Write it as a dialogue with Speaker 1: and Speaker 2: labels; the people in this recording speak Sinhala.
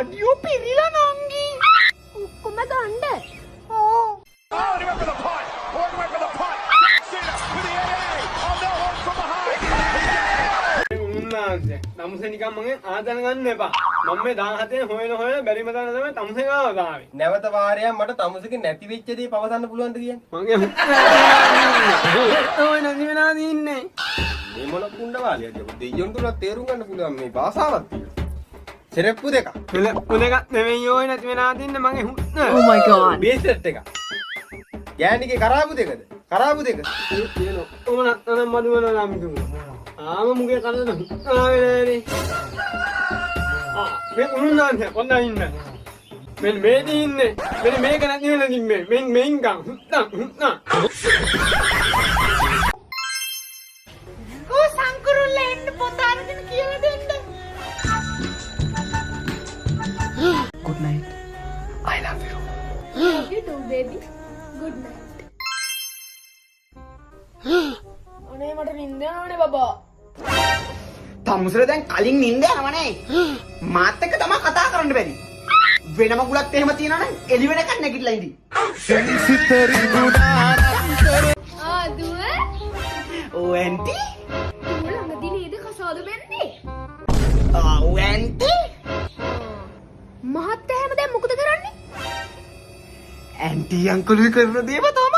Speaker 1: ආඩියෝ පිරිලා නංගි.
Speaker 2: ඔක්කොම ගන්න.
Speaker 1: තමුසේ නිකන් මගෙන් ආදන ගන්න එපා. මම මේ 17 හොයන බැරිම තැන තමයි තමුසේ ගාව ආවේ.
Speaker 3: නැවත වාරයක් මට තමුසේගේ නැති වෙච්ච දේ පවසන්න පුළුවන්ද කියන්නේ?
Speaker 1: මගේ ඔය නැති වෙනාදී ඉන්නේ.
Speaker 3: මේ මොන කුණ්ඩ වාලියද? දෙයියොන් තුල තේරුම් ගන්න පුළුවන් මේ භාෂාවක් තියෙනවා. සෙරප්පු දෙක.
Speaker 1: සෙරප්පු දෙක නෙවෙයි ඔය නැති වෙනාදී ඉන්නේ මගේ හුස්ස.
Speaker 2: Oh my god.
Speaker 3: බේසෙට් එක. ගෑණිගේ කරාබු දෙකද? කරාබු දෙක.
Speaker 1: තියෙනවා. ඔම නත්තන මදුවන නම් දුන්නා. ආම මුගේ කනද ආවේ නෑනේ. මේ උන්නාන්ට කොන්දා ඉන්න. මෙන්න මේදී ඉන්නේ. මෙන්න මේක නැති වෙන දිම්මේ. මෙන් ගම් හුත්තා.
Speaker 2: ඕ සංකුරුල්ලා එන්න පොත අරගෙන කියලා දෙන්න.
Speaker 1: Good night. I love you.
Speaker 2: You too baby. Good night. අනේ මට නිින්ද යනවනේ බබා.
Speaker 4: තමුසල දැන් කලින් නින්ද යනවනේ. මාත් එක්ක තමයි කතා කරන්න බැරි. වෙනම ගුලක් එහෙම තියනවා නම් එළි වෙනකන් නැගිටලා ඉඳි.
Speaker 2: ආදුව
Speaker 4: ඔව් ඇන්ටි.
Speaker 2: ළඟදී නේද කසාද වෙන්නේ?
Speaker 4: ඔව් ඇන්ටි.
Speaker 2: මහත්තයා හැමදාම මොකද කරන්නේ?
Speaker 4: ඇන්ටි අංකල් කරන දේම තමයි.